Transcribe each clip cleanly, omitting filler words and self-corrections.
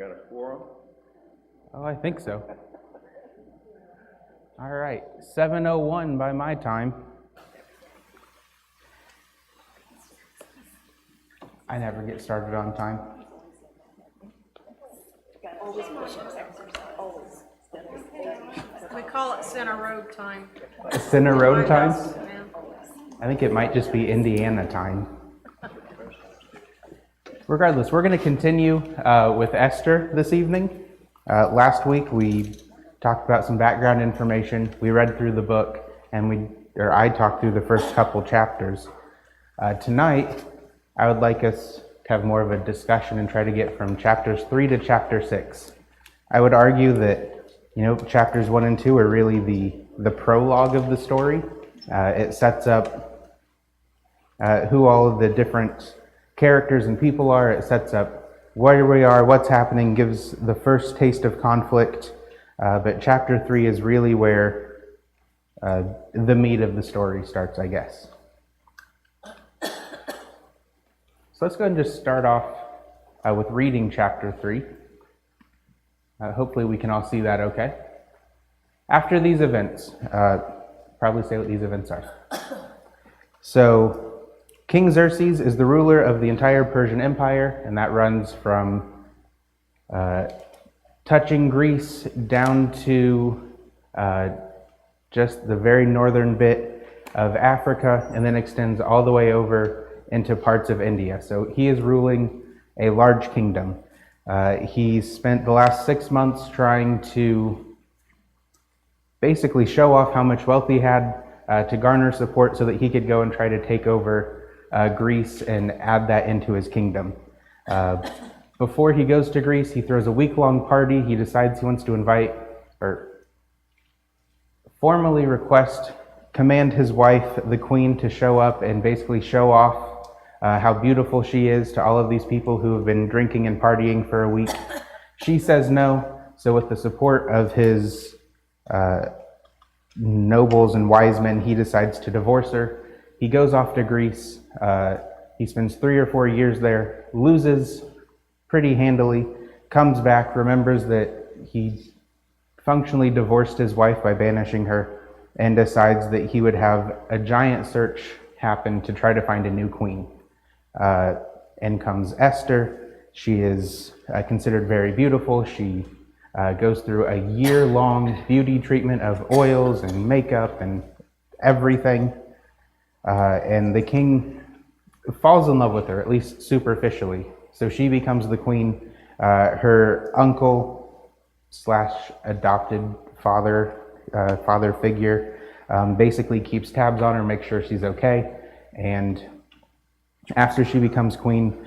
got a quorum? Oh, I think so. All right, 7:01 by my time. I never get started on time. We call it Center Road time. Center Road time? Yeah. I think it might just be Indiana time. Regardless, we're going to continue with Esther this evening. Last week we talked about some background information. We read through the book, and I talked through the first couple chapters. Tonight, I would like us to have more of a discussion and try to get from chapters 3 to chapter 6. I would argue that, chapters 1 and 2 are really the prologue of the story. It sets up who all of the different characters and people are. It sets up where we are, what's happening, gives the first taste of conflict. But chapter 3 is really where the meat of the story starts, I guess. So let's go ahead and just start off with reading chapter 3. Hopefully we can all see that okay. After these events, probably say what these events are. So, King Xerxes is the ruler of the entire Persian Empire, and that runs from touching Greece down to just the very northern bit of Africa, and then extends all the way over into parts of India. So he is ruling a large kingdom. He spent the last 6 months trying to basically show off how much wealth he had to garner support so that he could go and try to take over Greece and add that into his kingdom. Before he goes to Greece, he throws a week-long party. He decides he wants to invite or formally command his wife, the queen, to show up and basically show off how beautiful she is to all of these people who have been drinking and partying for a week. She says no, so with the support of his nobles and wise men, he decides to divorce her. He goes off to Greece. He spends 3 or 4 years there, loses pretty handily, comes back, remembers that he functionally divorced his wife by banishing her, and decides that he would have a giant search happen to try to find a new queen. In comes Esther. She is considered very beautiful. She goes through a year-long beauty treatment of oils and makeup and everything. And the king falls in love with her, at least superficially. So she becomes the queen. Her uncle / adopted father figure basically keeps tabs on her, makes sure she's okay. And after she becomes queen,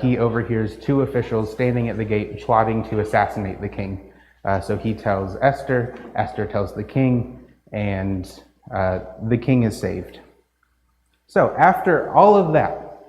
he overhears 2 officials standing at the gate plotting to assassinate the king. So he tells Esther tells the king, and the king is saved. So after all of that,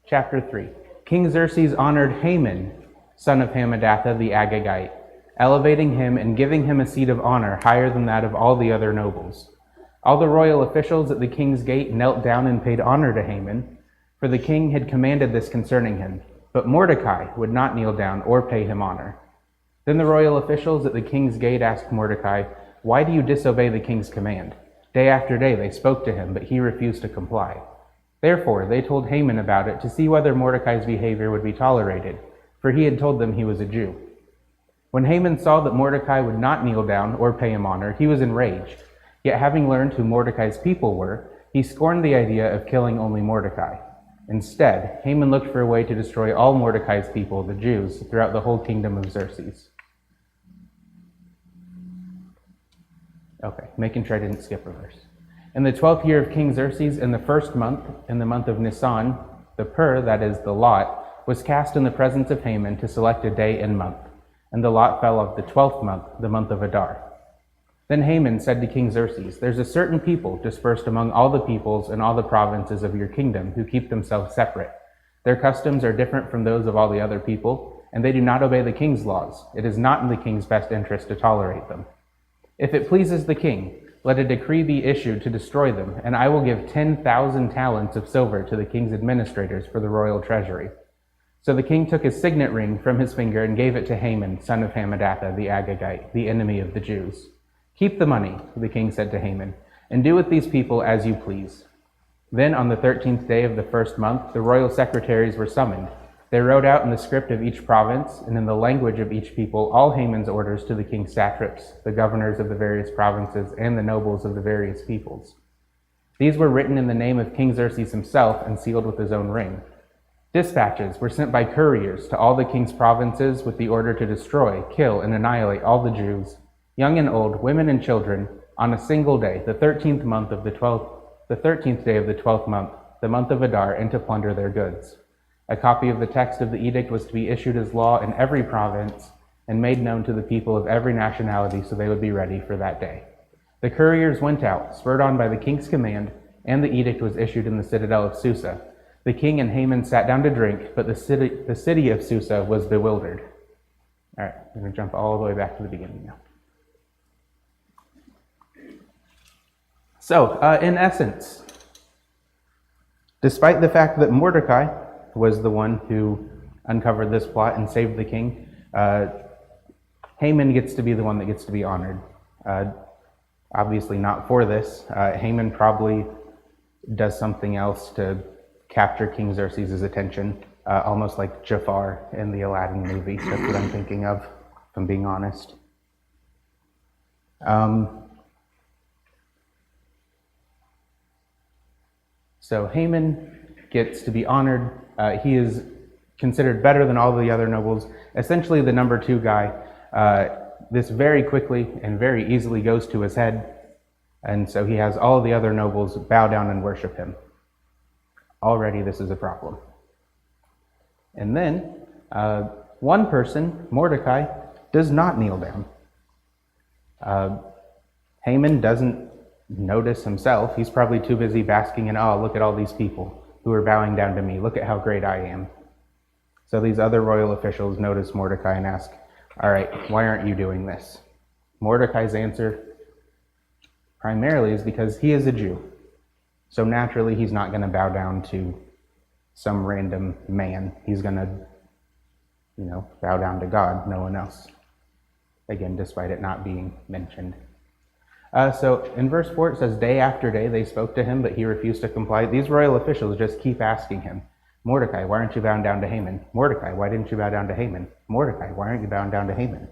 chapter 3, King Xerxes honored Haman, son of Hammedatha the Agagite, elevating him and giving him a seat of honor higher than that of all the other nobles. All the royal officials at the king's gate knelt down and paid honor to Haman, for the king had commanded this concerning him. But Mordecai would not kneel down or pay him honor. Then the royal officials at the king's gate asked Mordecai, "Why do you disobey the king's command?" Day after day they spoke to him, but he refused to comply. Therefore they told Haman about it to see whether Mordecai's behavior would be tolerated, for he had told them he was a Jew. When Haman saw that Mordecai would not kneel down or pay him honor, he was enraged. Yet having learned who Mordecai's people were, he scorned the idea of killing only Mordecai. Instead, Haman looked for a way to destroy all Mordecai's people, the Jews, throughout the whole kingdom of Xerxes. Okay, making sure I didn't skip a verse. In the 12th year of King Xerxes, in the first month, in the month of Nisan, the pur, that is the lot, was cast in the presence of Haman to select a day and month. And the lot fell of the 12th month, the month of Adar. Then Haman said to King Xerxes, "There's a certain people dispersed among all the peoples and all the provinces of your kingdom who keep themselves separate. Their customs are different from those of all the other people, and they do not obey the king's laws. It is not in the king's best interest to tolerate them. If it pleases the king, let a decree be issued to destroy them, and I will give 10,000 talents of silver to the king's administrators for the royal treasury." So the king took his signet ring from his finger and gave it to Haman, son of Hammedatha, the Agagite, the enemy of the Jews. "Keep the money," the king said to Haman, "and do with these people as you please." Then on the 13th day of the first month, the royal secretaries were summoned. They wrote out in the script of each province and in the language of each people all Haman's orders to the king's satraps, the governors of the various provinces, and the nobles of the various peoples. These were written in the name of King Xerxes himself and sealed with his own ring. Dispatches were sent by couriers to all the king's provinces with the order to destroy, kill, and annihilate all the Jews, young and old, women and children, on a single day, the 13th day of the 12th month, the month of Adar, and to plunder their goods. A copy of the text of the edict was to be issued as law in every province and made known to the people of every nationality so they would be ready for that day. The couriers went out, spurred on by the king's command, and the edict was issued in the citadel of Susa. The king and Haman sat down to drink, but the city of Susa was bewildered. All right, we're going to jump all the way back to the beginning now. So, in essence, despite the fact that Mordecai was the one who uncovered this plot and saved the king, Haman gets to be the one that gets to be honored. Obviously not for this. Haman probably does something else to capture King Xerxes' attention, almost like Jafar in the Aladdin movie. That's what I'm thinking of, if I'm being honest. So Haman gets to be honored. He is considered better than all the other nobles, essentially the number 2 guy. This very quickly and very easily goes to his head, and so he has all the other nobles bow down and worship him. Already this is a problem. And then one person, Mordecai, does not kneel down. Haman doesn't notice himself. He's probably too busy basking in awe. Look at all these people who are bowing down to me. Look at how great I am. So these other royal officials notice Mordecai and ask, all right, why aren't you doing this? Mordecai's answer primarily is because he is a Jew. So naturally, he's not going to bow down to some random man. He's going to, bow down to God, no one else. Again, despite it not being mentioned. So in verse 4, it says, day after day they spoke to him, but he refused to comply. These royal officials just keep asking him, Mordecai, why aren't you bowing down to Haman? Mordecai, why didn't you bow down to Haman? Mordecai, why aren't you bowing down to Haman?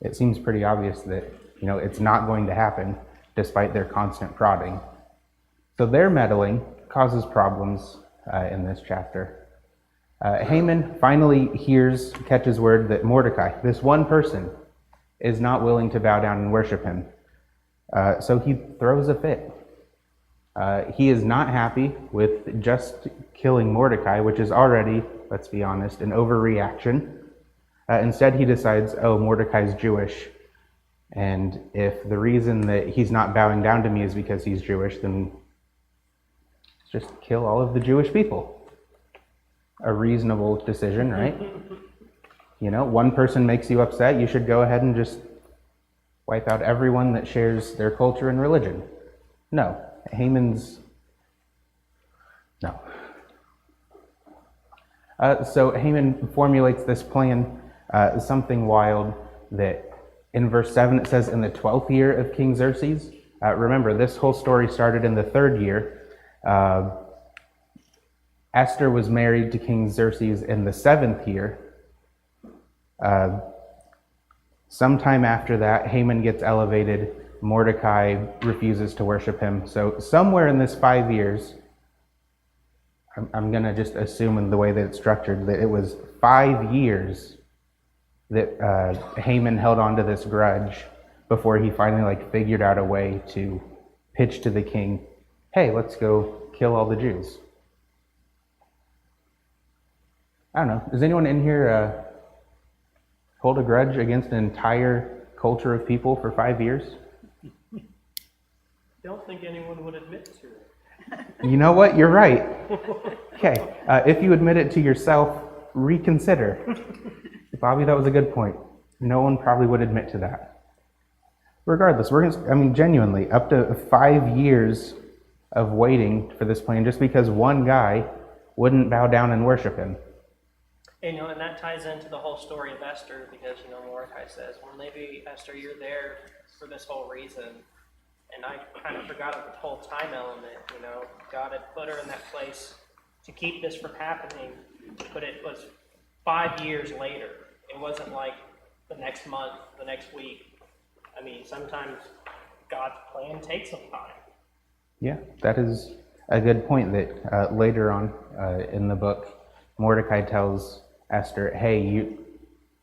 It seems pretty obvious that, it's not going to happen despite their constant prodding. So their meddling causes problems in this chapter. Haman finally catches word that Mordecai, this one person, is not willing to bow down and worship him. So he throws a fit. He is not happy with just killing Mordecai, which is already, let's be honest, an overreaction. Instead, he decides, Mordecai's Jewish, and if the reason that he's not bowing down to me is because he's Jewish, then just kill all of the Jewish people. A reasonable decision, right? One person makes you upset, you should go ahead and just wipe out everyone that shares their culture and religion. No. No. So Haman formulates this plan, something wild, that in verse 7 it says, in the 12th year of King Xerxes. Remember, this whole story started in the 3rd year. Esther was married to King Xerxes in the 7th year. Sometime after that, Haman gets elevated. Mordecai refuses to worship him. So somewhere in this 5 years, I'm going to just assume in the way that it's structured, that it was 5 years that Haman held on to this grudge before he finally figured out a way to pitch to the king, hey, let's go kill all the Jews. I don't know. Does anyone in here hold a grudge against an entire culture of people for 5 years? Don't think anyone would admit to it. You know what? You're right. Okay. If you admit it to yourself, reconsider. Bobby, that was a good point. No one probably would admit to that. Regardless, genuinely, up to 5 years of waiting for this plan just because one guy wouldn't bow down and worship him. And that ties into the whole story of Esther because, Mordecai says, well, maybe, Esther, you're there for this whole reason. And I kind of forgot the whole time element, God had put her in that place to keep this from happening, but it was 5 years later. It wasn't like the next month, the next week. I mean, sometimes God's plan takes some time. Yeah, that is a good point that later on in the book, Mordecai tells Esther, hey,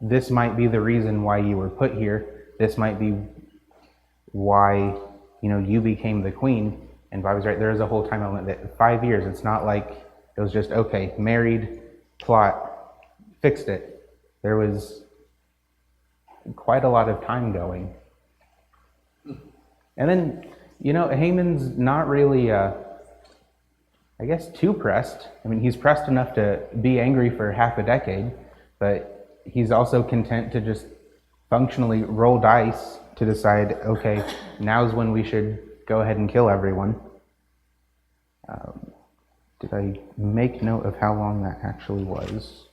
this might be the reason why you were put here. This might be why, you became the queen. And Bobby's right, there is a whole time element that 5 years, it's not like it was just, okay, married, plot, fixed it. There was quite a lot of time going. And then, Haman's not really, too pressed. I mean, he's pressed enough to be angry for half a decade, but he's also content to just functionally roll dice to decide, okay, now's when we should go ahead and kill everyone. Did I make note of how long that actually was?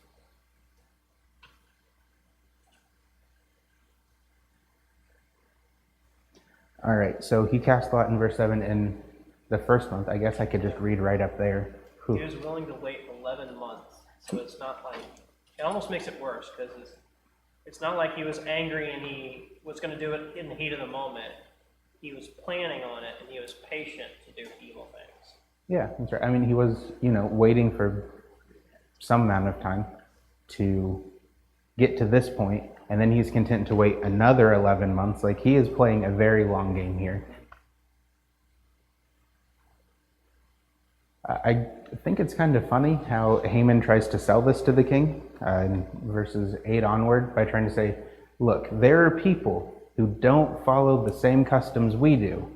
All right, so he cast lot in verse 7 in the first month. I guess I could just read right up there. He was willing to wait 11 months, so it's not like, it almost makes it worse, because it's not like he was angry and he was going to do it in the heat of the moment. He was planning on it, and he was patient to do evil things. Yeah, that's right. I mean, he was, waiting for some amount of time to get to this point, and then he's content to wait another 11 months. Like, he is playing a very long game here. I think it's kind of funny how Haman tries to sell this to the king in verses 8 onward by trying to say, look, there are people who don't follow the same customs we do,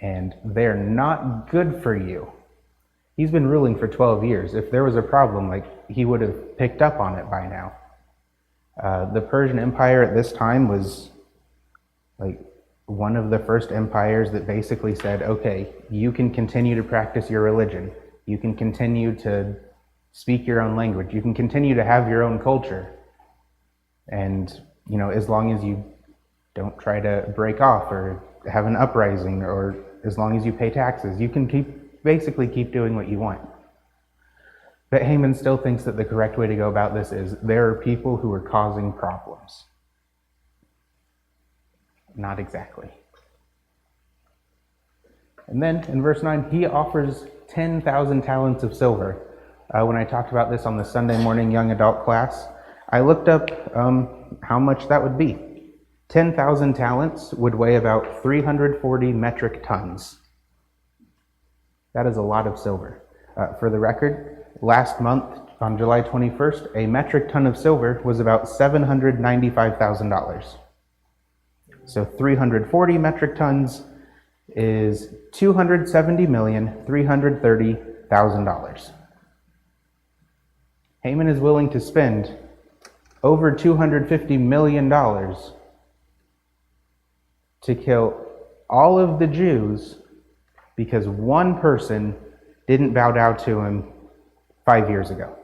and they're not good for you. He's been ruling for 12 years. If there was a problem, he would have picked up on it by now. The Persian Empire at this time was one of the first empires that basically said, okay, you can continue to practice your religion. You can continue to speak your own language. You can continue to have your own culture. And, as long as you don't try to break off or have an uprising, or as long as you pay taxes, you can basically keep doing what you want. But Haman still thinks that the correct way to go about this is there are people who are causing problems. Not exactly. And then in verse 9, he offers 10,000 talents of silver. When I talked about this on the Sunday morning young adult class, I looked up how much that would be. 10,000 talents would weigh about 340 metric tons. That is a lot of silver. For the record, last month, on July 21st, a metric ton of silver was about $795,000. So 340 metric tons is $270,330,000. Haman is willing to spend over $250 million to kill all of the Jews because one person didn't bow down to him 5 years ago.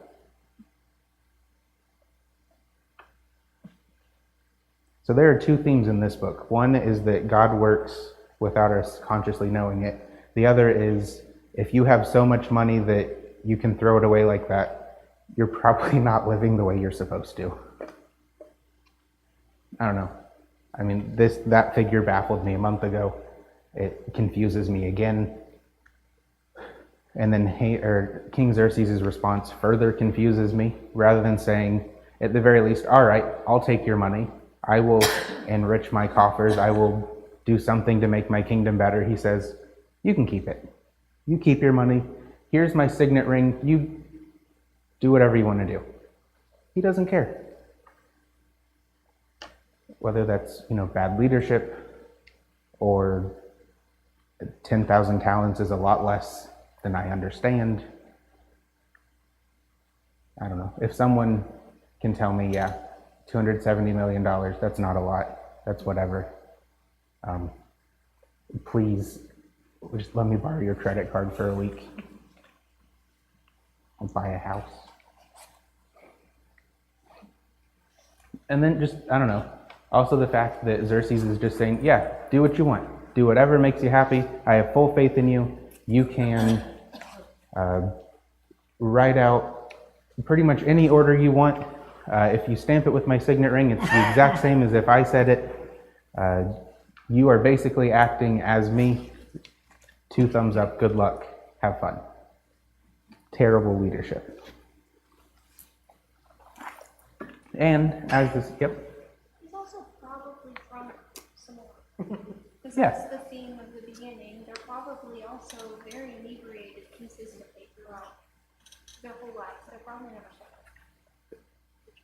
So there are two themes in this book. One is that God works without us consciously knowing it. The other is if you have so much money that you can throw it away like that, you're probably not living the way you're supposed to. I don't know. I mean, that figure baffled me a month ago. It confuses me again. And then King Xerxes' response further confuses me. Rather than saying, at the very least, all right, I'll take your money. I will enrich my coffers. I will do something to make my kingdom better. He says, you can keep it. You keep your money. Here's my signet ring. You do whatever you want to do. He doesn't care. Whether that's, bad leadership or 10,000 talents is a lot less than I understand. I don't know. If someone can tell me, yeah, $270 million, that's not a lot. That's whatever. Please, just let me borrow your credit card for a week. I'll buy a house. And then just, I don't know, also the fact that Xerxes is just saying, yeah, do what you want. Do whatever makes you happy. I have full faith in you. You can write out pretty much any order you want. If you stamp it with my signet ring, it's the exact same as if I said it. You are basically acting as me. 2 thumbs up. Good luck. Have fun. Terrible leadership. And as this, yep. He's also probably drunk some more. Because Yeah. that's the theme of the beginning. They're probably also very inebriated consistently throughout their whole life. They're probably never sober.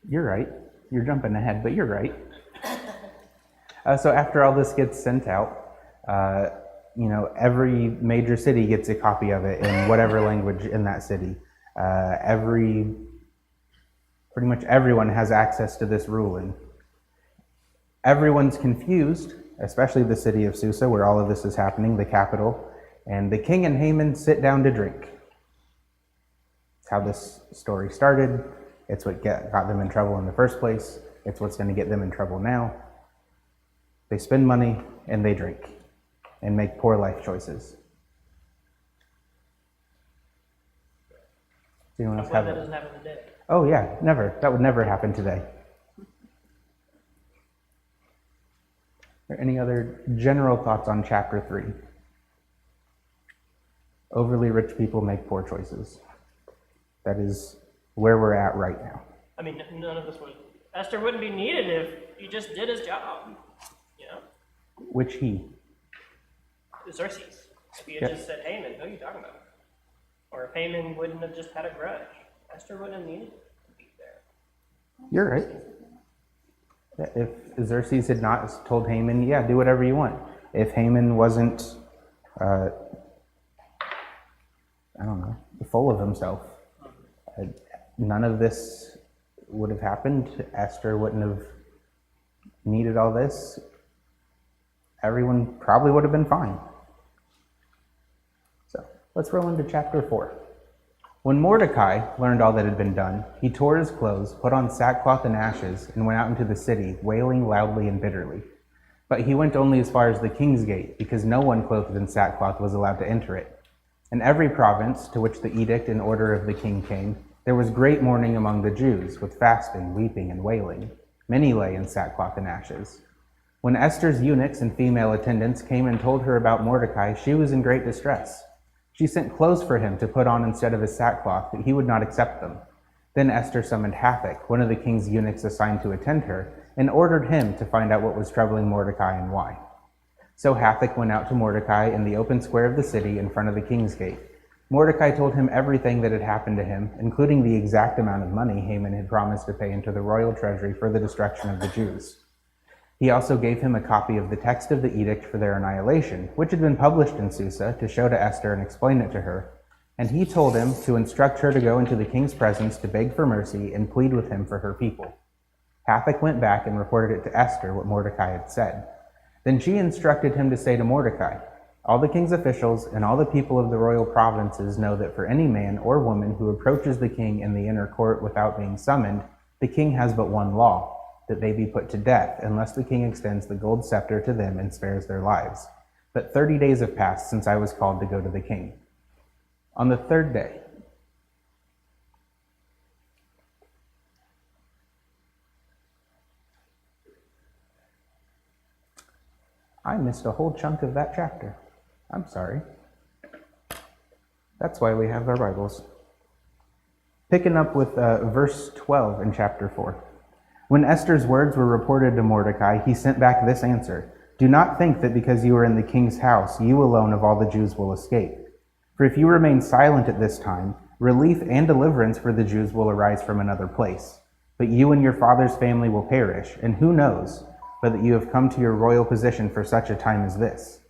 You're right. You're jumping ahead, but you're right. So after all this gets sent out, every major city gets a copy of it in whatever language in that city. Pretty much everyone has access to this ruling. Everyone's confused, especially the city of Susa, where all of this is happening, the capital, and the king and Haman sit down to drink. It's how this story started. It's what got them in trouble in the first place. It's what's going to get them in trouble now. They spend money and they drink and make poor life choices. Does anyone else I'm glad have that it? doesn't happen today. Oh yeah, never. That would never happen today. Are any other general thoughts on chapter 3? Overly rich people make poor choices. That is where we're at right now. I mean, none of this would. Esther wouldn't be needed if he just did his job. You know, Which he? Xerxes. If he had Yeah. just said Haman, who are you talking about? Or if Haman wouldn't have just had a grudge, Esther wouldn't have needed to be there. You're right. If Xerxes had not told Haman, yeah, do whatever you want. If Haman wasn't, full of himself, none of this would have happened. Esther wouldn't have needed all this. Everyone probably would have been fine. So let's roll into chapter 4. When Mordecai learned all that had been done, he tore his clothes, put on sackcloth and ashes, and went out into the city, wailing loudly and bitterly. But he went only as far as the king's gate, because no one clothed in sackcloth was allowed to enter it. In every province to which the edict and order of the king came, there was great mourning among the Jews, with fasting, weeping, and wailing. Many lay in sackcloth and ashes. When Esther's eunuchs and female attendants came and told her about Mordecai, she was in great distress. She sent clothes for him to put on instead of his sackcloth, but he would not accept them. Then Esther summoned Hathach, one of the king's eunuchs assigned to attend her, and ordered him to find out what was troubling Mordecai and why. So Hathach went out to Mordecai in the open square of the city in front of the king's gate. Mordecai told him everything that had happened to him, including the exact amount of money Haman had promised to pay into the royal treasury for the destruction of the Jews. He also gave him a copy of the text of the edict for their annihilation, which had been published in Susa, to show to Esther and explain it to her. And he told him to instruct her to go into the king's presence to beg for mercy and plead with him for her people. Hathach went back and reported it to Esther what Mordecai had said. Then she instructed him to say to Mordecai, "All the king's officials and all the people of the royal provinces know that for any man or woman who approaches the king in the inner court without being summoned, the king has but one law, that they be put to death, unless the king extends the gold scepter to them and spares their lives. But 30 days have passed since I was called to go to the king." On the 3rd day, I missed a whole chunk of that chapter. I'm sorry. That's why we have our Bibles. Picking up with verse 12 in chapter 4. When Esther's words were reported to Mordecai, he sent back this answer: "Do not think that because you are in the king's house, you alone of all the Jews will escape. For if you remain silent at this time, relief and deliverance for the Jews will arise from another place. But you and your father's family will perish, and who knows but that you have come to your royal position for such a time as this."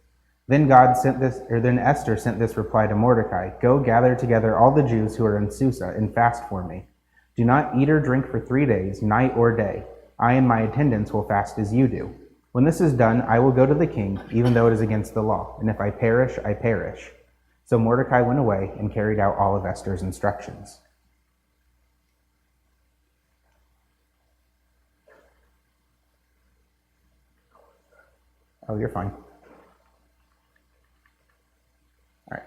Then Esther sent this reply to Mordecai: "Go gather together all the Jews who are in Susa and fast for me. Do not eat or drink for 3 days, night or day. I and my attendants will fast as you do. When this is done, I will go to the king, even though it is against the law, and if I perish, I perish." So Mordecai went away and carried out all of Esther's instructions. Oh, you're fine. All right.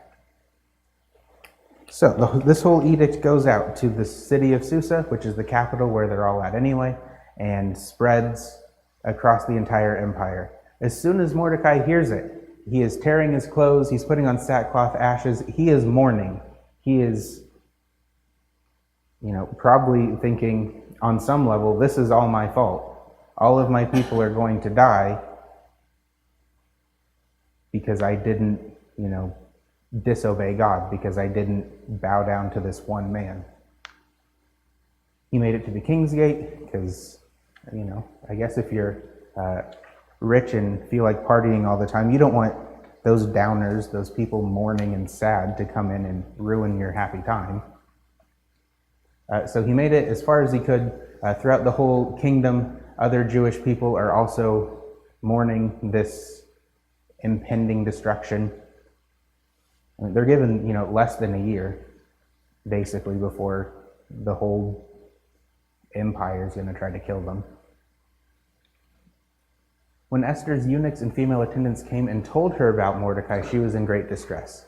So this whole edict goes out to the city of Susa, which is the capital where they're all at anyway, and spreads across the entire empire. As soon as Mordecai hears it, he is tearing his clothes, he's putting on sackcloth ashes, he is mourning. He is, probably thinking on some level, this is all my fault. All of my people are going to die because I didn't, disobey God, because I didn't bow down to this one man. He made it to the King's Gate because, I guess if you're rich and feel like partying all the time, you don't want those downers, those people mourning and sad, to come in and ruin your happy time. So he made it as far as he could. Throughout the whole kingdom, other Jewish people are also mourning this impending destruction. I mean, they're given, less than a year, basically, before the whole empire is going to try to kill them. When Esther's eunuchs and female attendants came and told her about Mordecai, she was in great distress.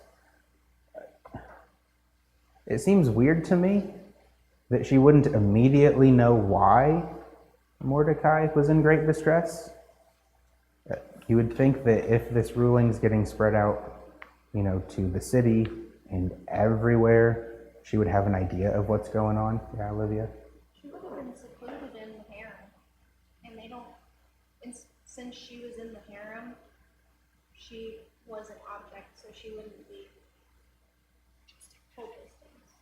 It seems weird to me that she wouldn't immediately know why Mordecai was in great distress. You would think that if this ruling's getting spread out, to the city and everywhere, she would have an idea of what's going on. Yeah, Olivia? She would have been secluded in the harem, and they don't, and since she was in the harem, she was an object, so she wouldn't be told those things.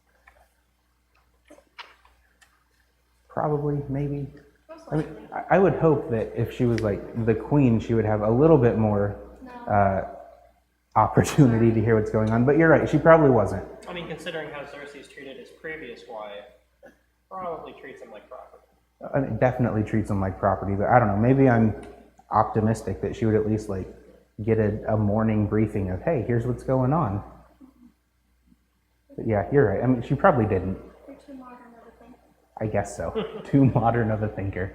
Probably, maybe. Most I mean, likely. I would hope that if she was like the queen, she would have a little bit more No. opportunity to hear what's going on. But you're right, she probably wasn't. I mean, considering how Xerxes treated his previous wife, probably treats him like property. I mean, definitely treats them like property, but I don't know, maybe I'm optimistic that she would at least like get a morning briefing of, hey, here's what's going on. But yeah, you're right. I mean, she probably didn't. They're too modern of a thing. I guess so. Too modern of a thinker.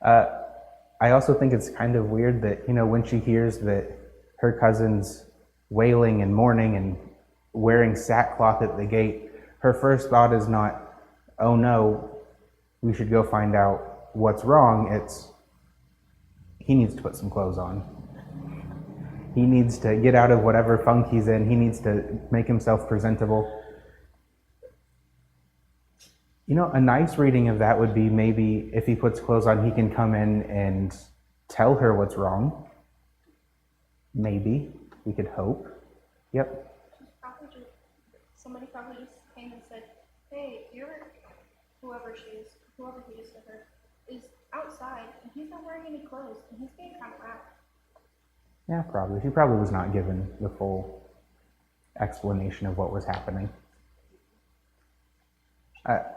I also think it's kind of weird that, when she hears that her cousin's wailing and mourning and wearing sackcloth at the gate, her first thought is not, oh no, we should go find out what's wrong. It's, he needs to put some clothes on. He needs to get out of whatever funk he's in. He needs to make himself presentable. A nice reading of that would be maybe if he puts clothes on, he can come in and tell her what's wrong. Maybe. We could hope. Yep. Somebody probably just came and said, hey, whoever he is to her, is outside, and he's not wearing any clothes, and he's being kind of loud. Yeah, probably. She probably was not given the full explanation of what was happening.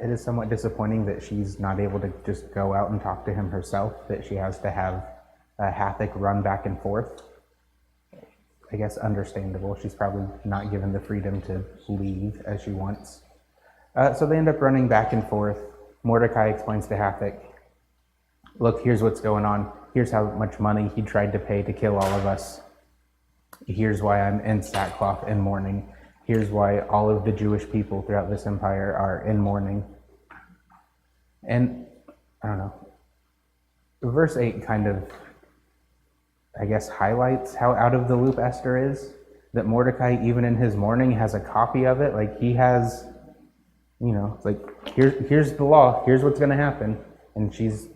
It is somewhat disappointing that she's not able to just go out and talk to him herself, that she has to have Hathach run back and forth. I guess understandable. She's probably not given the freedom to leave as she wants. So they end up running back and forth. Mordecai explains to Hathach, look, here's what's going on. Here's how much money he tried to pay to kill all of us. Here's why I'm in sackcloth and mourning. Here's why all of the Jewish people throughout this empire are in mourning. And, I don't know, verse 8 kind of, I guess, highlights how out of the loop Esther is. That Mordecai, even in his mourning, has a copy of it. Like, he has, it's like, here's the law, here's what's going to happen. And she's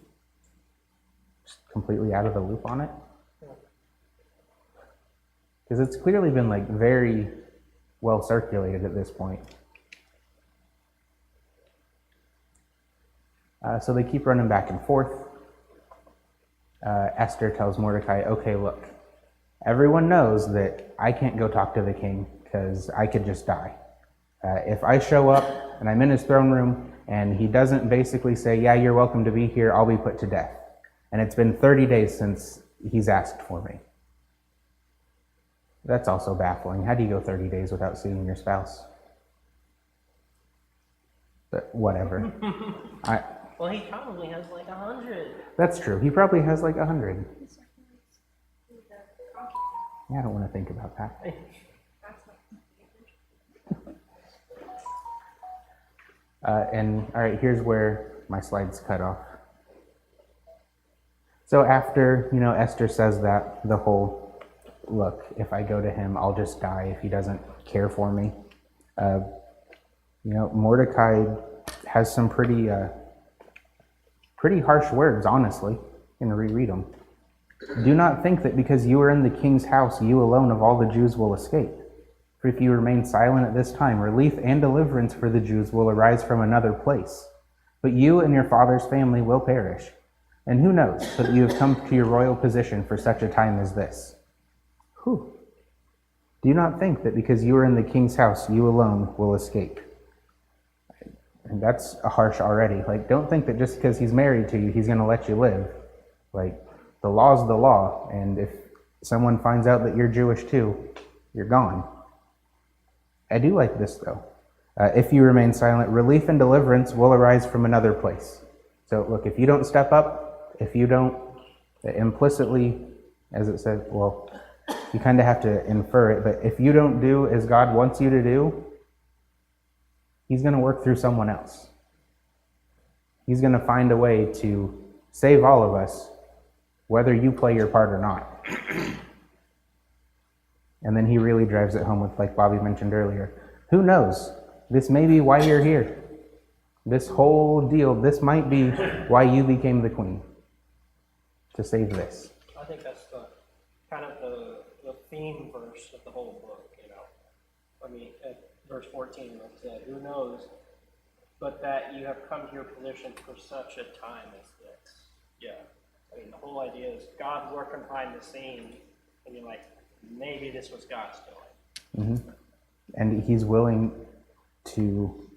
just completely out of the loop on it. Because it's clearly been, like, very well circulated at this point. So they keep running back and forth. Esther tells Mordecai, okay, look, everyone knows that I can't go talk to the king because I could just die. If I show up and I'm in his throne room and he doesn't basically say, yeah, you're welcome to be here, I'll be put to death. And it's been 30 days since he's asked for me. That's also baffling. How do you go 30 days without seeing your spouse? But whatever. Well, he probably has like 100. That's true. He probably has like 100. Yeah, I don't want to think about that. That's not. And all right, here's where my slides cut off. So after, Esther says that, the whole, look, if I go to him, I'll just die if he doesn't care for me. Mordecai has some pretty harsh words, honestly. I'm going to reread them. Do not think that because you are in the king's house, you alone of all the Jews will escape. For if you remain silent at this time, relief and deliverance for the Jews will arise from another place. But you and your father's family will perish. And who knows that you have come to your royal position for such a time as this? Whew. Do not think that because you are in the king's house, you alone will escape. And that's harsh already. Don't think that just because he's married to you, he's going to let you live. The law's the law, and if someone finds out that you're Jewish too, you're gone. I do like this, though. If you remain silent, relief and deliverance will arise from another place. So, look, if you don't step up, if you don't implicitly, as it says, well, you kind of have to infer it, but if you don't do as God wants you to do, he's going to work through someone else. He's going to find a way to save all of us, whether you play your part or not. And then he really drives it home with, like Bobby mentioned earlier, who knows? This may be why you're here. This whole deal, this might be why you became the queen, to save this. I think that's the kind of the theme verse of the whole book, at verse 14, it said, who knows, but that you have come to your position for such a time as this. Yeah. The whole idea is God working behind the scenes, and you're like, maybe this was God's doing. Mm-hmm. And he's willing to,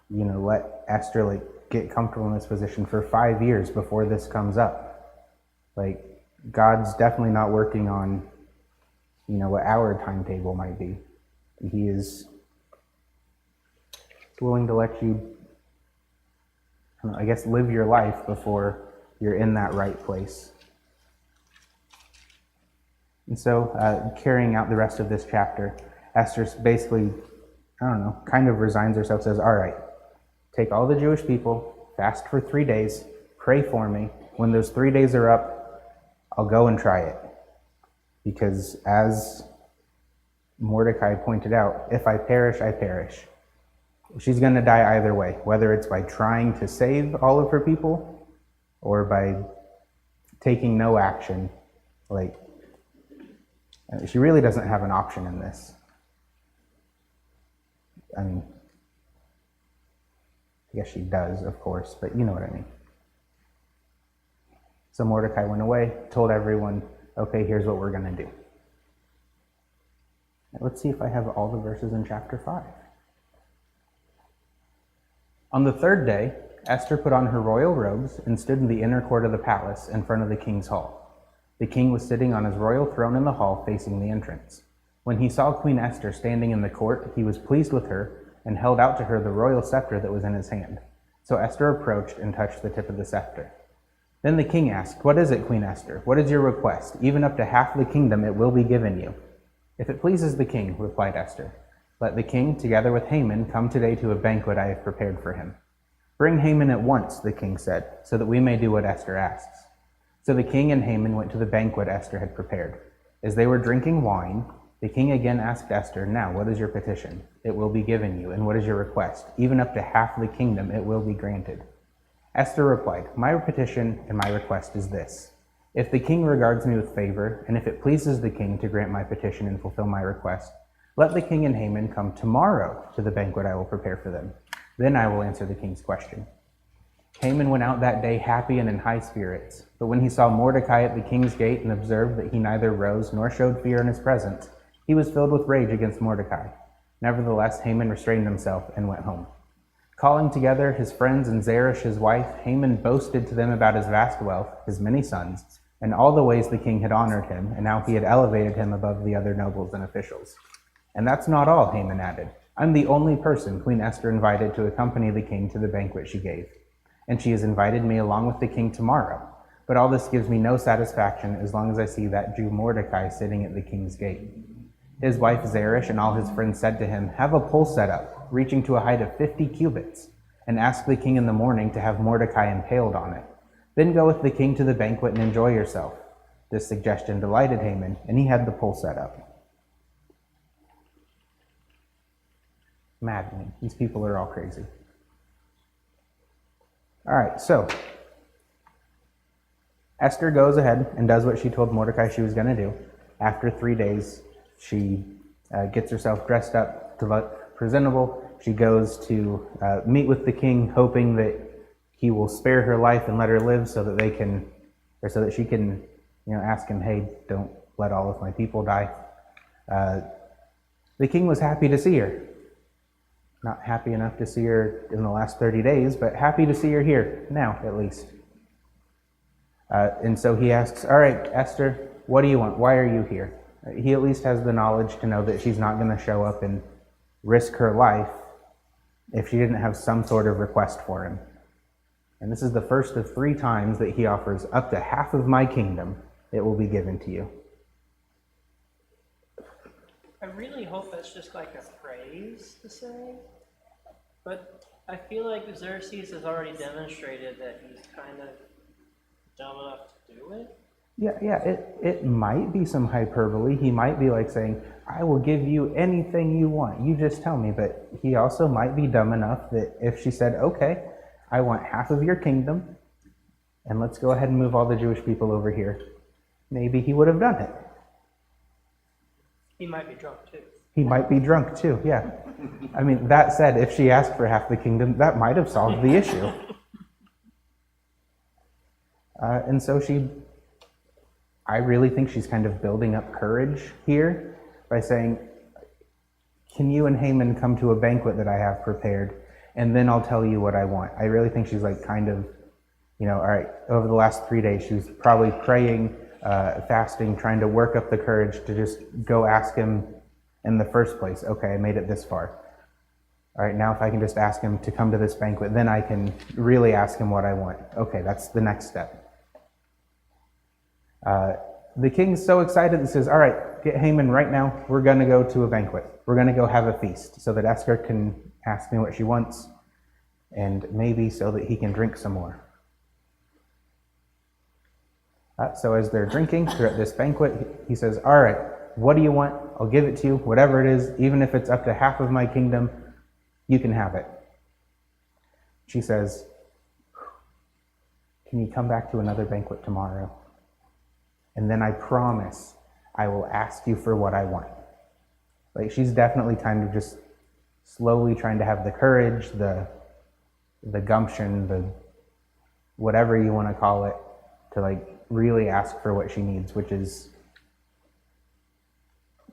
let Esther get comfortable in this position for 5 years before this comes up. God's definitely not working on, what our timetable might be. He is willing to let you, live your life before you're in that right place. And so, carrying out the rest of this chapter, Esther basically, kind of resigns herself, says, all right, take all the Jewish people, fast for 3 days, pray for me. When those 3 days are up, I'll go and try it. Because as Mordecai pointed out, if I perish, I perish. She's going to die either way, whether it's by trying to save all of her people or by taking no action. She really doesn't have an option in this. I guess she does, of course, but you know what I mean. So Mordecai went away, told everyone, okay, here's what we're going to do. Let's see if I have all the verses in chapter 5. On the third day, Esther put on her royal robes and stood in the inner court of the palace in front of the king's hall. The king was sitting on his royal throne in the hall facing the entrance. When he saw Queen Esther standing in the court, he was pleased with her and held out to her the royal scepter that was in his hand. So Esther approached and touched the tip of the scepter. Then the king asked, "What is it, Queen Esther? What is your request? Even up to half the kingdom it will be given you." "If it pleases the king," replied Esther, "let the king, together with Haman, come today to a banquet I have prepared for him." "Bring Haman at once," the king said, "so that we may do what Esther asks." So the king and Haman went to the banquet Esther had prepared. As they were drinking wine, the king again asked Esther, "Now, what is your petition? It will be given you. And what is your request? Even up to half the kingdom it will be granted." Esther replied, "My petition and my request is this. If the king regards me with favor, and if it pleases the king to grant my petition and fulfill my request, let the king and Haman come tomorrow to the banquet I will prepare for them. Then I will answer the king's question." Haman went out that day happy and in high spirits. But when he saw Mordecai at the king's gate and observed that he neither rose nor showed fear in his presence, he was filled with rage against Mordecai. Nevertheless, Haman restrained himself and went home. Calling together his friends and Zeresh his wife, Haman boasted to them about his vast wealth, his many sons, and all the ways the king had honored him, and how he had elevated him above the other nobles and officials. "And that's not all," Haman added. "I'm the only person Queen Esther invited to accompany the king to the banquet she gave. And she has invited me along with the king tomorrow. But all this gives me no satisfaction as long as I see that Jew Mordecai sitting at the king's gate. His wife Zeresh and all his friends said to him, have a pole set up, reaching to a height of 50 cubits, and ask the king in the morning to have Mordecai impaled on it. Then go with the king to the banquet and enjoy yourself. This suggestion delighted Haman, and he had the pole set up. Maddening. These people are all crazy. All right, so Esther goes ahead and does what she told Mordecai she was going to do. After 3 days, she gets herself dressed up to look presentable. She goes to meet with the king, hoping that he will spare her life and let her live, so that they can, or so that she can, ask him, hey, don't let all of my people die. The king was happy to see her. Not happy enough to see her in the last 30 days, but happy to see her here, now at least. And so he asks, all right, Esther, what do you want? Why are you here? He at least has the knowledge to know that she's not going to show up and risk her life if she didn't have some sort of request for him. And this is the first of 3 times that he offers up to half of my kingdom, it will be given to you. I really hope that's just like a phrase to say, but I feel like Xerxes has already demonstrated that he's kind of dumb enough to do it. Yeah, it might be some hyperbole. He might be like saying, I will give you anything you want. You just tell me. But he also might be dumb enough that if she said, okay, I want half of your kingdom, and let's go ahead and move all the Jewish people over here, maybe he would have done it. He might be drunk too. He might be drunk too, yeah. I mean, that said, if she asked for half the kingdom, that might have solved the issue. And so I really think she's kind of building up courage here by saying, can you and Haman come to a banquet that I have prepared, and then I'll tell you what I want. I really think she's like kind of, all right, over the last 3 days, she was probably praying, fasting, trying to work up the courage to just go ask him in the first place. Okay, I made it this far. All right, now if I can just ask him to come to this banquet, then I can really ask him what I want. Okay, that's the next step. The king's so excited and says, all right, get Haman right now. We're going to go to a banquet. We're going to go have a feast so that Esther can ask me what she wants, and maybe so that he can drink some more. So as they're drinking, they're at this banquet, he says, all right, what do you want? I'll give it to you, whatever it is, even if it's up to half of my kingdom, you can have it. She says, can you come back to another banquet tomorrow? And then I promise I will ask you for what I want. Like, she's definitely kind of just slowly trying to have the courage, the gumption, the whatever you want to call it, to like really ask for what she needs, which is,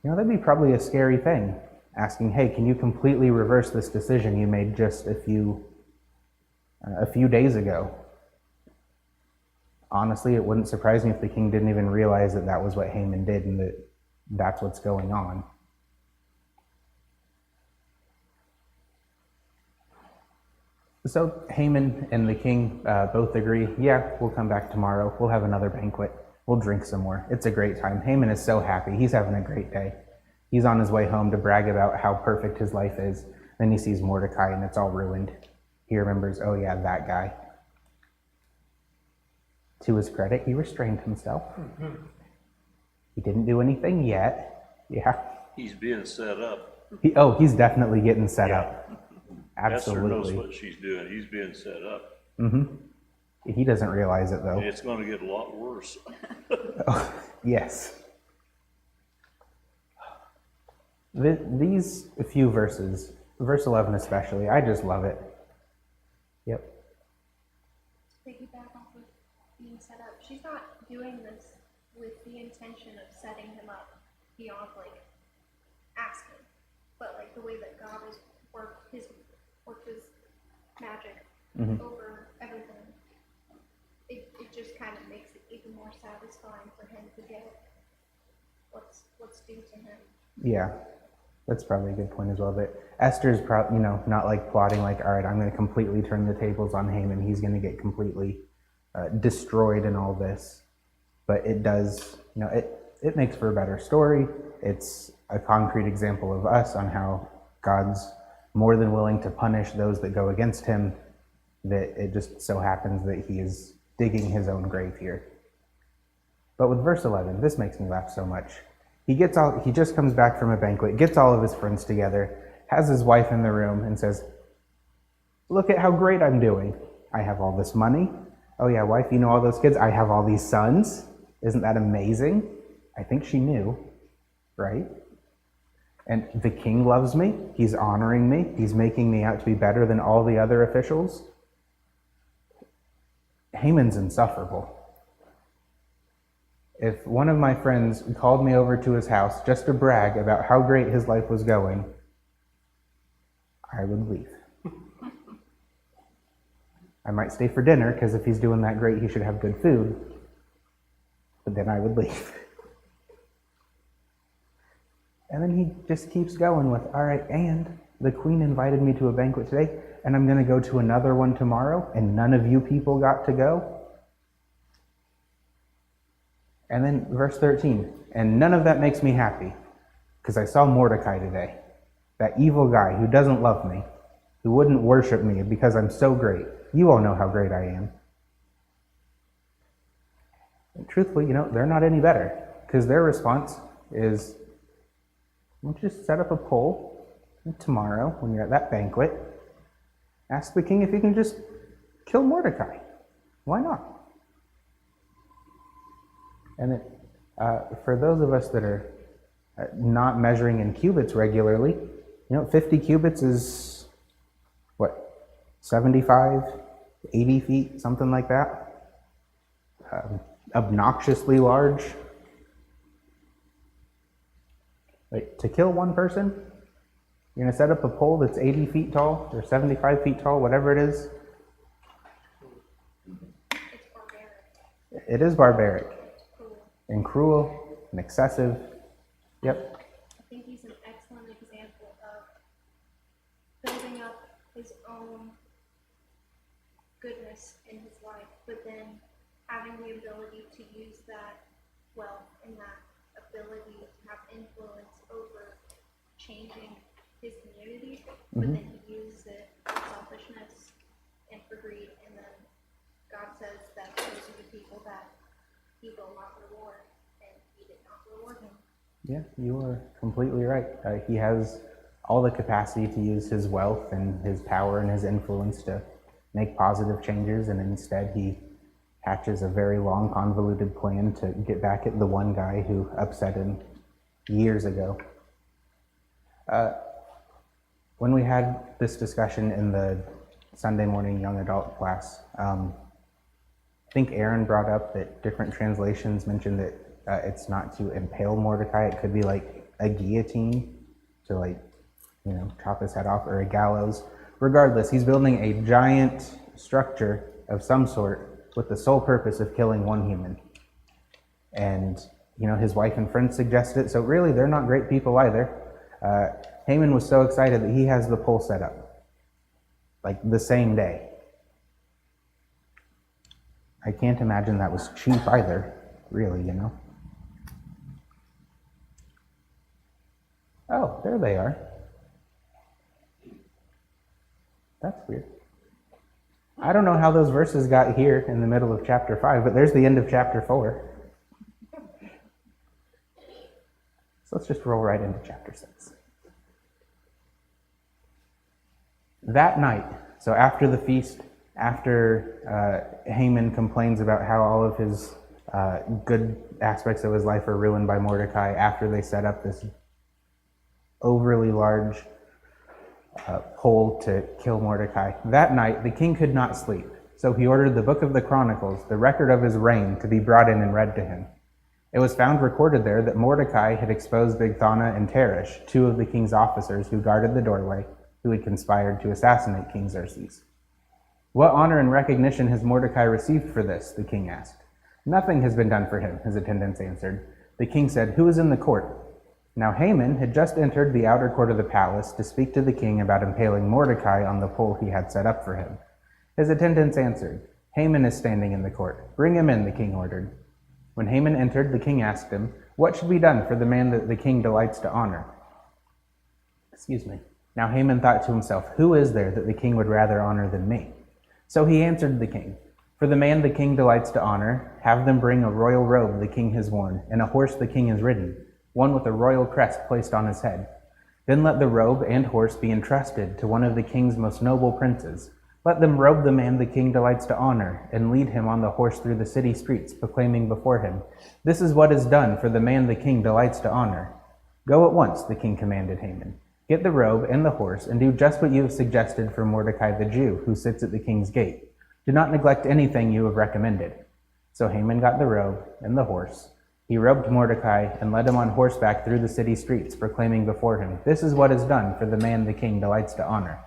that'd be probably a scary thing. Asking, hey, can you completely reverse this decision you made just a few days ago? Honestly, it wouldn't surprise me if the king didn't even realize that that was what Haman did and that that's what's going on. So Haman and the king both agree, yeah, we'll come back tomorrow. We'll have another banquet. We'll drink some more. It's a great time. Haman is so happy. He's having a great day. He's on his way home to brag about how perfect his life is. Then he sees Mordecai and it's all ruined. He remembers, oh yeah, that guy. To his credit, he restrained himself. He didn't do anything yet. Yeah. He's being set up. He's definitely getting set up. Absolutely. Esther knows what she's doing. He's being set up. He doesn't realize it, though. And it's going to get a lot worse. Oh, yes. These few verses, verse 11 especially, I just love it. Yep. To piggyback off of being set up, she's not doing this with the intention of setting him up beyond like asking, but like the way that God has worked his magic over everything. It just kind of makes it even more satisfying for him to get what's due to him. Yeah, that's probably a good point as well. But Esther's not like plotting like, all right, I'm going to completely turn the tables on Haman. He's going to get completely destroyed in all this, but it does, it makes for a better story. It's a concrete example of us on how God's more than willing to punish those that go against him, that it just so happens that he is digging his own grave here. But with verse 11, this makes me laugh so much. He just comes back from a banquet, gets all of his friends together, has his wife in the room, and says, "Look at how great I'm doing. I have all this money. Oh yeah, wife, you know all those kids? I have all these sons. Isn't that amazing?" I think she knew, right? And the king loves me. He's honoring me. He's making me out to be better than all the other officials. Haman's insufferable. If one of my friends called me over to his house just to brag about how great his life was going, I would leave. I might stay for dinner, because if he's doing that great, he should have good food. But then I would leave. And then he just keeps going with, all right, and the queen invited me to a banquet today, and I'm going to go to another one tomorrow, and none of you people got to go. And then verse 13, and none of that makes me happy, because I saw Mordecai today, that evil guy who doesn't love me, who wouldn't worship me because I'm so great. You all know how great I am. And truthfully, they're not any better, because their response is, why don't you just set up a poll tomorrow when you're at that banquet, ask the king if he can just kill Mordecai. Why not? And then, for those of us that are not measuring in cubits regularly, 50 cubits is, 75, 80 feet, something like that. Obnoxiously large. To kill one person, you're going to set up a pole that's 80 feet tall, or 75 feet tall, whatever it is. It's barbaric. It is barbaric. Cool. And cruel and excessive. Yep. I think he's an excellent example of building up his own goodness in his life, but then having the ability to use that wealth and that ability to have influence over changing his community, but then he uses it for selfishness and for greed, and then God says that those are the people that he will not reward, and he did not reward him. Yeah, you are completely right. He has all the capacity to use his wealth and his power and his influence to make positive changes, and instead he hatches a very long, convoluted plan to get back at the one guy who upset him years ago. When we had this discussion in the Sunday morning young adult class, I think Aaron brought up that different translations mentioned that it's not to impale Mordecai. It could be like a guillotine to chop his head off, or a gallows. Regardless, he's building a giant structure of some sort with the sole purpose of killing one human. And, his wife and friends suggested it, so really they're not great people either. Haman was so excited that he has the pole set up, the same day. I can't imagine that was cheap either, really, Oh, there they are. That's weird. I don't know how those verses got here in the middle of chapter 5, but there's the end of chapter 4. So let's just roll right into chapter 6. That night, so after the feast, after Haman complains about how all of his good aspects of his life are ruined by Mordecai, after they set up this overly large pole to kill Mordecai, that night the king could not sleep. So he ordered the book of the Chronicles, the record of his reign, to be brought in and read to him. It was found recorded there that Mordecai had exposed Bigthana and Teresh, two of the king's officers who guarded the doorway, who had conspired to assassinate King Xerxes. "What honor and recognition has Mordecai received for this?" the king asked. "Nothing has been done for him," his attendants answered. The king said, "Who is in the court?" Now Haman had just entered the outer court of the palace to speak to the king about impaling Mordecai on the pole he had set up for him. His attendants answered, Haman is standing in the court. Bring him in, the king ordered. When Haman entered, the king asked him, What should be done for the man that the king delights to honor? Now Haman thought to himself, Who is there that the king would rather honor than me? So he answered the king, For the man the king delights to honor, have them bring a royal robe the king has worn, and a horse the king has ridden, one with a royal crest placed on his head. Then let the robe and horse be entrusted to one of the king's most noble princes. Let them robe the man the king delights to honor, and lead him on the horse through the city streets, proclaiming before him, This is what is done for the man the king delights to honor. Go at once, the king commanded Haman. Get the robe and the horse, and do just what you have suggested for Mordecai the Jew, who sits at the king's gate. Do not neglect anything you have recommended. So Haman got the robe and the horse. He robed Mordecai and led him on horseback through the city streets, proclaiming before him, This is what is done for the man the king delights to honor.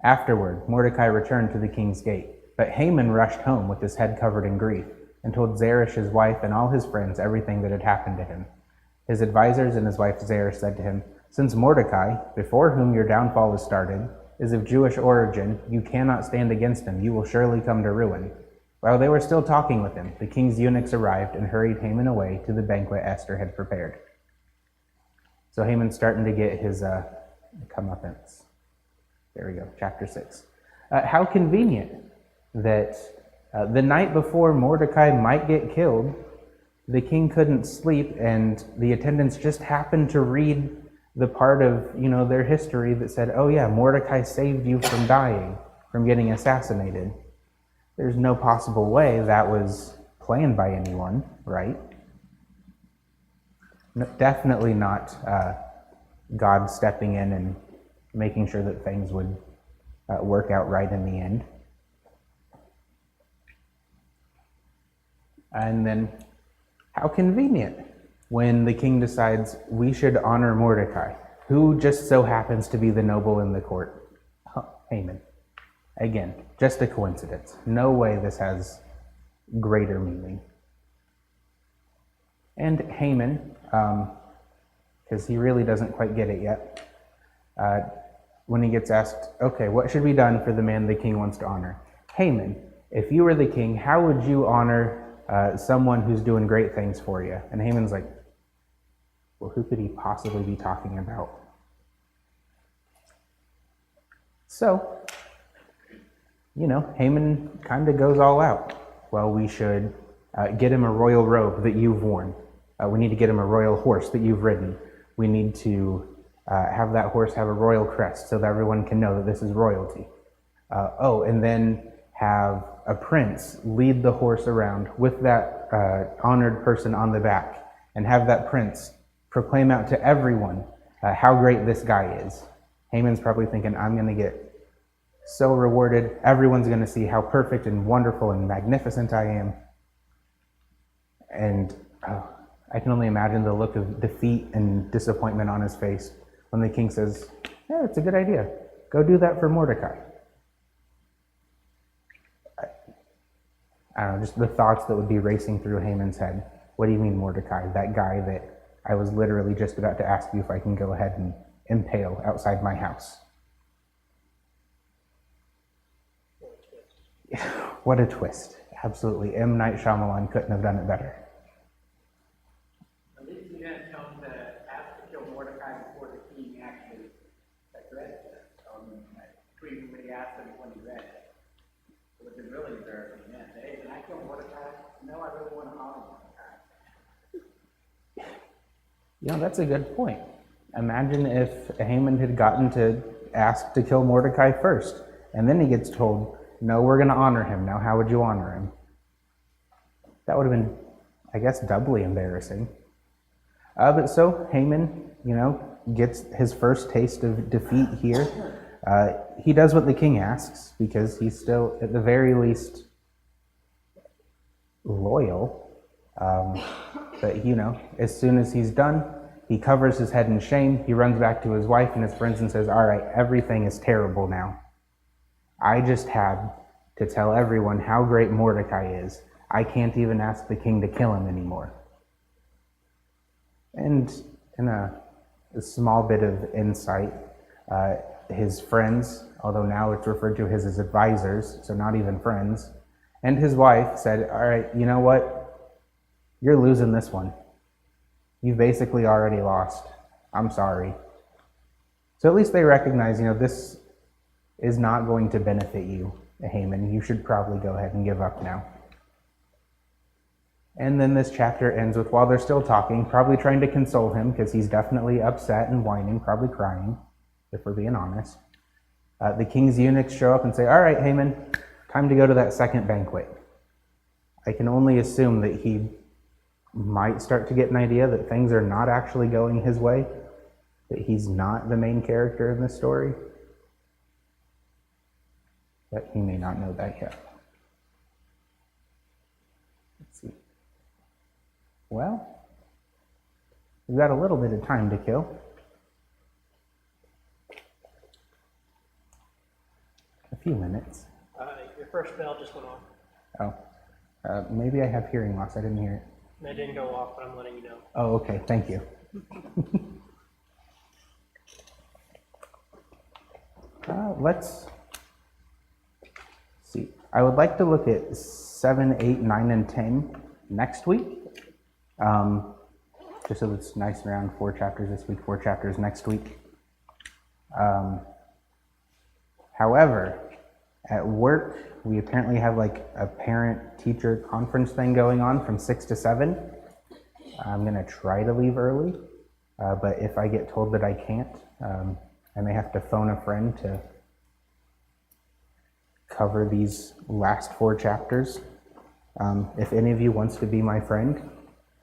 Afterward, Mordecai returned to the king's gate, but Haman rushed home with his head covered in grief, and told Zeresh his wife and all his friends everything that had happened to him. His advisers and his wife Zeresh said to him, Since Mordecai, before whom your downfall has started, is of Jewish origin, you cannot stand against him. You will surely come to ruin. While they were still talking with him, the king's eunuchs arrived and hurried Haman away to the banquet Esther had prepared. So Haman's starting to get his comeuppance. There we go, chapter 6. How convenient that the night before Mordecai might get killed, the king couldn't sleep, and the attendants just happened to read the part of their history that said, oh yeah, Mordecai saved you from dying, from getting assassinated. There's no possible way that was planned by anyone, right? No, definitely not God stepping in and making sure that things would work out right in the end. And then, how convenient when the king decides we should honor Mordecai, who just so happens to be the noble in the court. Haman. Again, just a coincidence. No way this has greater meaning. And Haman, because he really doesn't quite get it yet, when he gets asked, okay, what should be done for the man the king wants to honor? Haman, if you were the king, how would you honor someone who's doing great things for you? And Haman's like, well, who could he possibly be talking about? So, Haman kind of goes all out. Well, we should get him a royal robe that you've worn. We need to get him a royal horse that you've ridden. We need to have that horse have a royal crest so that everyone can know that this is royalty. And then have a prince lead the horse around with that honored person on the back, and have that prince proclaim out to everyone how great this guy is. Haman's probably thinking, I'm going to get so rewarded. Everyone's going to see how perfect and wonderful and magnificent I am. And I can only imagine the look of defeat and disappointment on his face when the king says, yeah, it's a good idea. Go do that for Mordecai. I don't know, just the thoughts that would be racing through Haman's head. What do you mean, Mordecai? That guy that I was literally just about to ask you if I can go ahead and impale outside my house. What a twist. Absolutely. M. Night Shyamalan couldn't have done it better. At least you didn't tell him to ask to kill Mordecai before the king actually addressed it. Between when he asked him when he read it. It was really embarrassing. Yeah, hey, can I kill Mordecai? No, I really want to honor Mordecai. That's a good point. Imagine if Haman had gotten to ask to kill Mordecai first, and then he gets told, no, we're going to honor him. Now, how would you honor him? That would have been, I guess, doubly embarrassing. But so Haman, gets his first taste of defeat here. He does what the king asks because he's still, at the very least, loyal. But, as soon as he's done, he covers his head in shame. He runs back to his wife and his friends and says, all right, everything is terrible now. I just had to tell everyone how great Mordecai is. I can't even ask the king to kill him anymore. And in a small bit of insight, his friends, although now it's referred to as his advisors, so not even friends, and his wife said, all right, you know what? You're losing this one. You've basically already lost. I'm sorry. So at least they recognize, this is not going to benefit you, Haman. You should probably go ahead and give up now. And then this chapter ends with, while they're still talking, probably trying to console him because he's definitely upset and whining, probably crying, if we're being honest. The king's eunuchs show up and say, all right, Haman, time to go to that second banquet. I can only assume that he might start to get an idea that things are not actually going his way, that he's not the main character in this story. But he may not know that yet. Let's see. Well, we've got a little bit of time to kill. A few minutes. Your first bell just went off. Oh, maybe I have hearing loss. I didn't hear it. It didn't go off, but I'm letting you know. Oh, okay. Thank you. Let's see. I would like to look at 7, 8, 9, and 10 next week. Just so it's nice and around 4 chapters this week, 4 chapters next week. However, at work, we apparently have like a parent-teacher conference thing going on from 6 to 7. I'm going to try to leave early, but if I get told that I can't, I may have to phone a friend to cover these last 4 chapters. If any of you wants to be my friend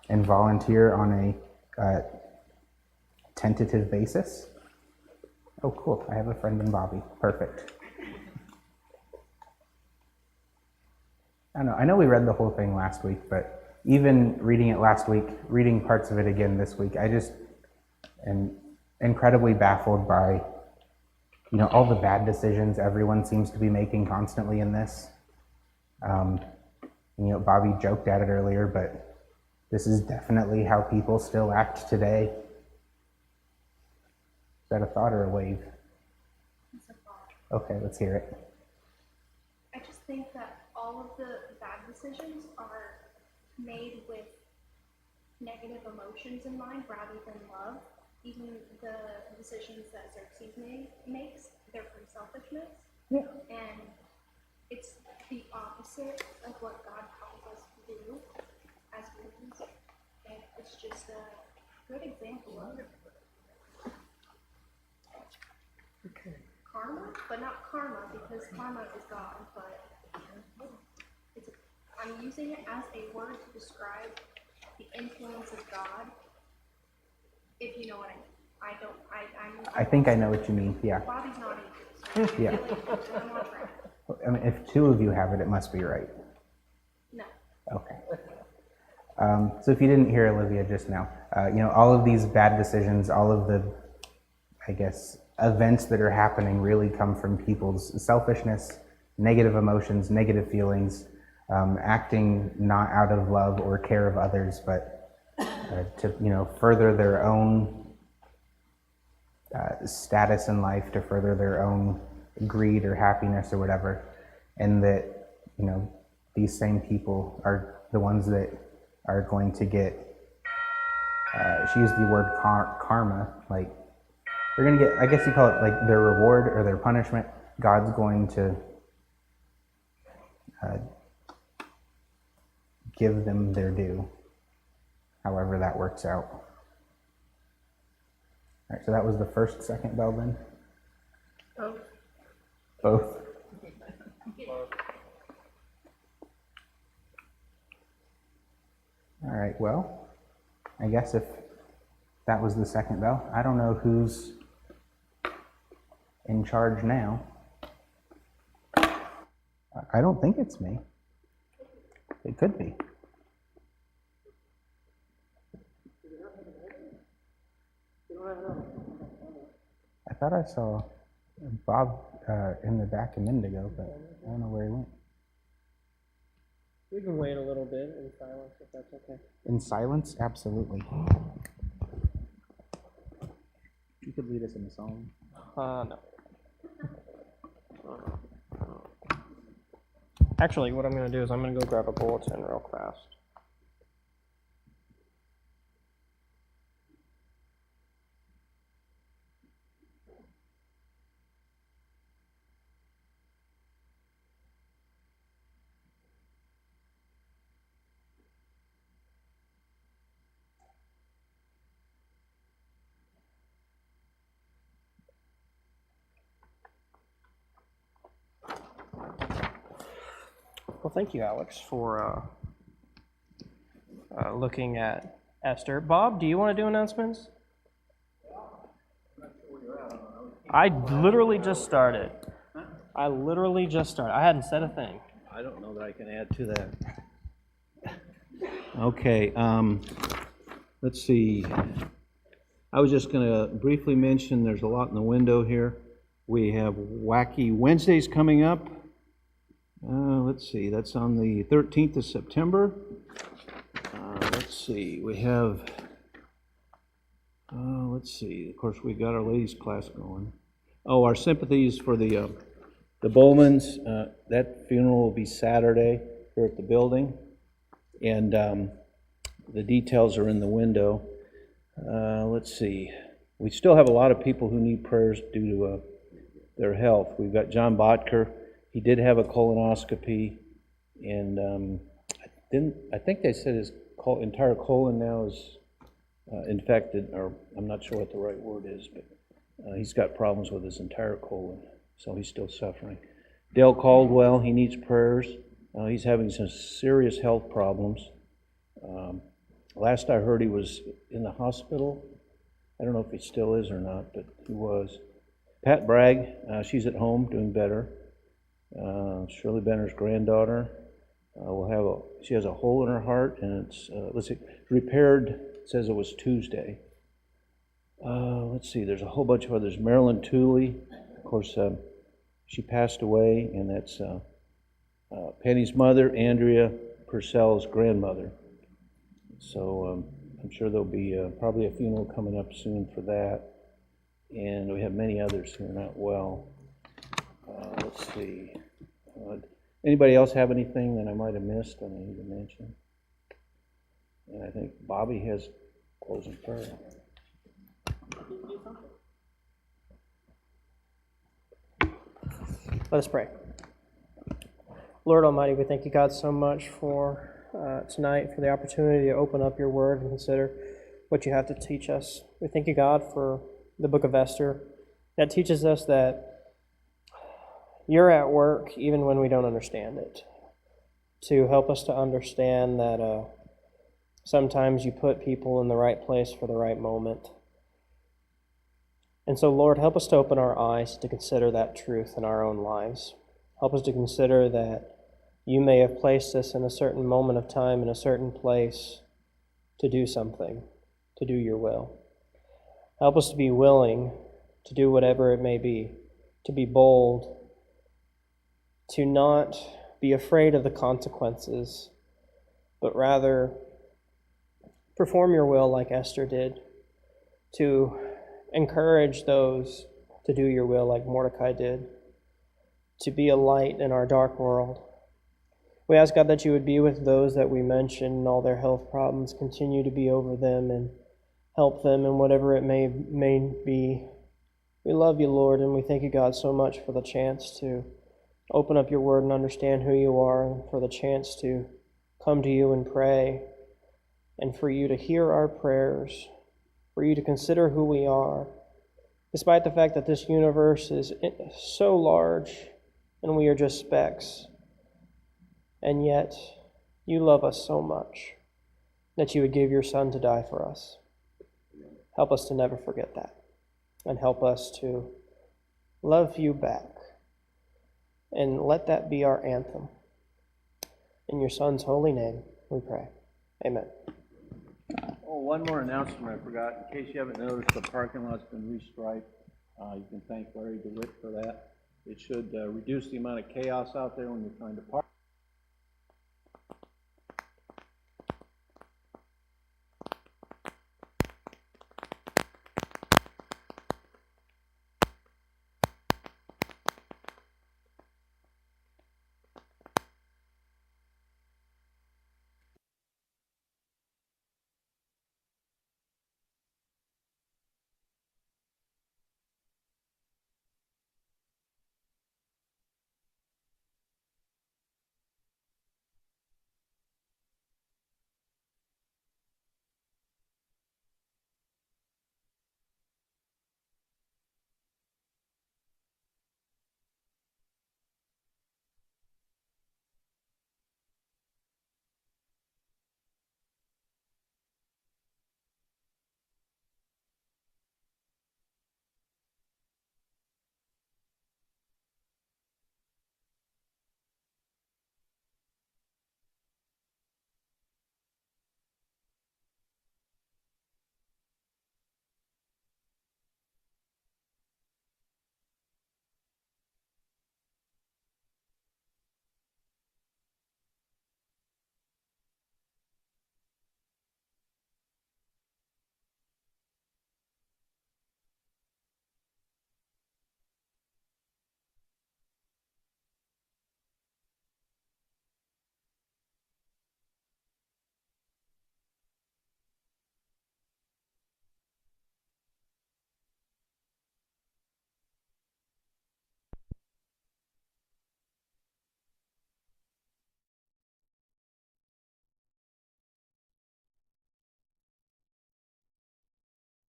and volunteer on a tentative basis. Oh, cool. I have a friend in Bobby. Perfect. I know we read the whole thing last week, but even reading it last week, reading parts of it again this week, I just am incredibly baffled by, all the bad decisions everyone seems to be making constantly in this. Bobby joked at it earlier, but this is definitely how people still act today. Is that a thought or a wave? It's a thought. Okay, let's hear it. I just think that all of the bad decisions are made with negative emotions in mind rather than love. Even the decisions that Xerxes makes, they're from selfishness. Yeah. And it's the opposite of what God calls us to do as humans. And it's just a good example of karma, but not karma because karma is God, but I'm using it as a word to describe the influence of God. If you know what I mean. I think I know what you mean, yeah. Bobby's not into it, so Yeah. I feel like I'm on track. I mean, if 2 of you have it, it must be right. No. Okay. So if you didn't hear Olivia just now, all of these bad decisions, all of the, events that are happening really come from people's selfishness, negative emotions, negative feelings, acting not out of love or care of others, but to, further their own status in life, to further their own greed or happiness or whatever. And that, these same people are the ones that are going to get, she used the word karma, like, they're going to get, I guess you call it like their reward or their punishment. God's going to give them their due, however that works out. All right, so that was the first, second bell then? Oh, Both? All right, well, I guess if that was the second bell, I don't know who's in charge now. I don't think it's me. It could be. I thought I saw Bob in the back a minute ago, but I don't know where he went. We can wait a little bit in silence if that's okay. In silence? Absolutely. You could lead us in a song. No. Actually, what I'm going to do is I'm going to go grab a bulletin real fast. Well, thank you, Alex, for looking at Esther. Bob, do you want to do announcements? I literally just started. I hadn't said a thing. I don't know that I can add to that. Okay, let's see. I was just going to briefly mention there's a lot in the window here. We have Wacky Wednesdays coming up. Let's see, that's on the 13th of September. Let's see, we have, let's see, of course, we got our ladies' class going. Oh, our sympathies for the Bowmans. That funeral will be Saturday here at the building. And the details are in the window. Let's see, we still have a lot of people who need prayers due to their health. We've got John Botker. He did have a colonoscopy, and I think they said his entire colon now is infected, or I'm not sure what the right word is, but he's got problems with his entire colon, so he's still suffering. Dale Caldwell, he needs prayers. He's having some serious health problems. Last I heard, he was in the hospital. I don't know if he still is or not, but he was. Pat Bragg, she's at home doing better. Shirley Benner's granddaughter she has a hole in her heart, and it's repaired. It says it was Tuesday. Let's see, there's a whole bunch of others. Marilyn Tooley, of course, she passed away, and that's Penny's mother, Andrea Purcell's grandmother. So I'm sure there'll be probably a funeral coming up soon for that, and we have many others who are not well. Let's see. Anybody else have anything that I might have missed that I need to mention? And I think Bobby has closing prayer. Let us pray. Lord Almighty, we thank you, God, so much for tonight, for the opportunity to open up your word and consider what you have to teach us. We thank you, God, for the book of Esther that teaches us that you're at work even when we don't understand it, to help us to understand that sometimes you put people in the right place for the right moment. And so, Lord, help us to open our eyes to consider that truth in our own lives. Help us to consider that you may have placed us in a certain moment of time in a certain place to do something, to do your will. Help us to be willing to do whatever it may be, to be bold, to not be afraid of the consequences, but rather perform your will like Esther did, to encourage those to do your will like Mordecai did, to be a light in our dark world. We ask, God, that you would be with those that we mentioned and all their health problems. Continue to be over them and help them in whatever it may be. We love you, Lord, and we thank you, God, so much for the chance to open up your word and understand who you are, and for the chance to come to you and pray, and for you to hear our prayers, for you to consider who we are, despite the fact that this universe is so large and we are just specks. And yet, you love us so much that you would give your Son to die for us. Help us to never forget that, and help us to love you back. And let that be our anthem. In your Son's holy name, we pray. Amen. Oh, one more announcement I forgot. In case you haven't noticed, the parking lot's been restriped. You can thank Larry DeWitt for that. It should reduce the amount of chaos out there when you're trying to park.